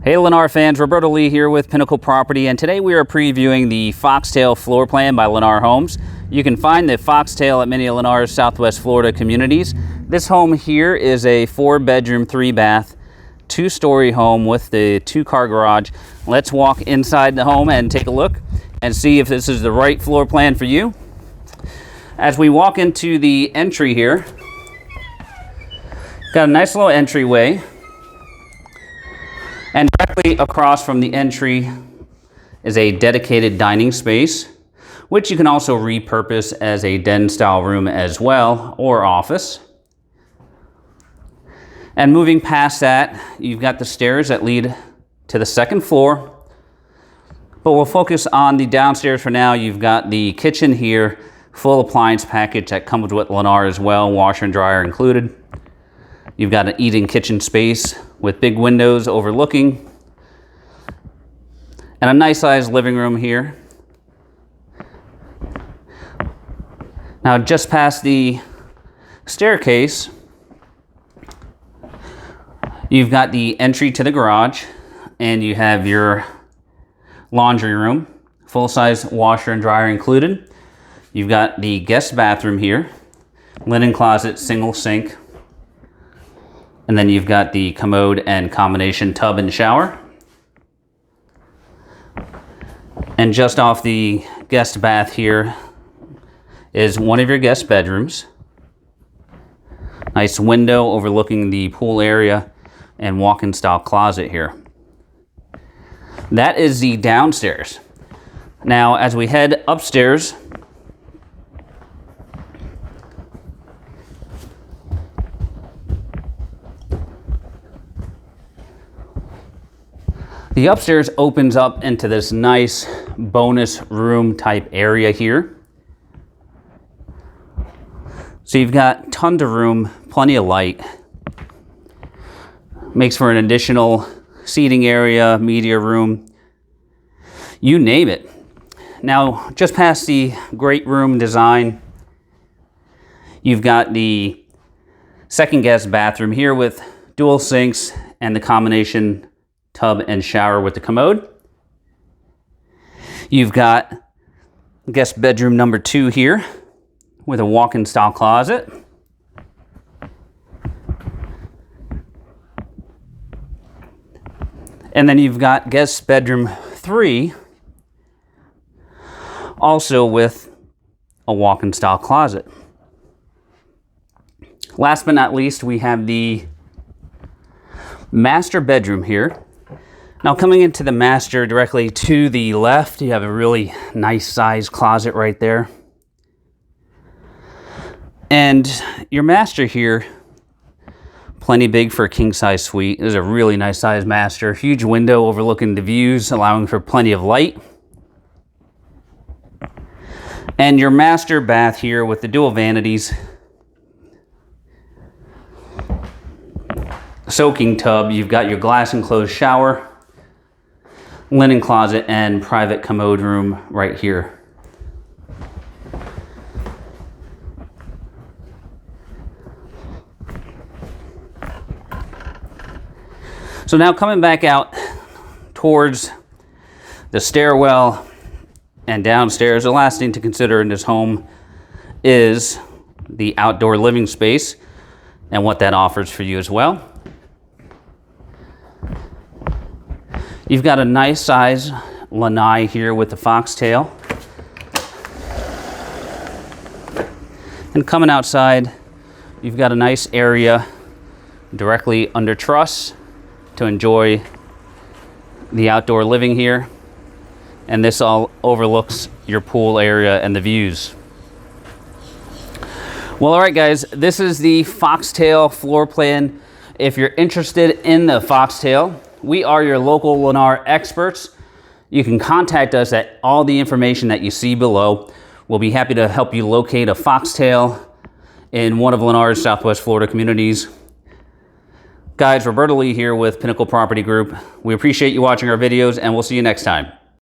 Hey Lennar fans, Roberto Lee here with Pinnacle Property, and today we are previewing the Foxtail floor plan by Lennar Homes. You can find the Foxtail at many of Lennars Southwest Florida Communities. This home here is a 4-bedroom, 3-bath, 2-story home with the 2-car garage. Let's walk inside the home and take a look and see if this is the right floor plan for you. As we walk into the entry here, got a nice little entryway. And directly across from the entry is a dedicated dining space, which you can also repurpose as a den style room as well, or office. And moving past that, you've got the stairs that lead to the second floor. But we'll focus on the downstairs for now. You've got the kitchen here, full appliance package that comes with Lennar as well, washer and dryer included. You've got an eating kitchen space with big windows overlooking, and a nice sized living room here. Now just past the staircase, you've got the entry to the garage, and you have your laundry room, full size washer and dryer included. You've got the guest bathroom here, linen closet, single sink. And then you've got the commode and combination tub and shower. And just off the guest bath here is one of your guest bedrooms. Nice window overlooking the pool area and walk-in style closet here. That is the downstairs. Now, as we head upstairs, the upstairs opens up into this nice bonus room type area here. So you've got tons of room, plenty of light. Makes for an additional seating area, media room, you name it. Now, just past the great room design, you've got the second guest bathroom here with dual sinks and the combination tub and shower with the commode. You've got guest bedroom number 2 here with a walk-in style closet. And then you've got guest bedroom 3 also with a walk-in style closet. Last but not least, we have the master bedroom here. Now, coming into the master directly to the left, you have a really nice sized closet right there. And your master here, plenty big for a king size suite. This is a really nice sized master. Huge window overlooking the views, allowing for plenty of light. And your master bath here with the dual vanities. Soaking tub, you've got your glass enclosed shower, linen closet, and private commode room right here. So now coming back out towards the stairwell and downstairs, the last thing to consider in this home is the outdoor living space and what that offers for you as well. You've got a nice size lanai here with the Foxtail. And coming outside, you've got a nice area directly under truss to enjoy the outdoor living here. And this all overlooks your pool area and the views. Well, all right, guys, this is the Foxtail floor plan. If you're interested in the Foxtail, we are your local Lennar experts. You can contact us at all the information that you see below. We'll be happy to help you locate a Foxtail in one of Lennars Southwest Florida Communities. Guys, Roberto Lee here with Pinnacle Property Group. We appreciate you watching our videos, and we'll see you next time.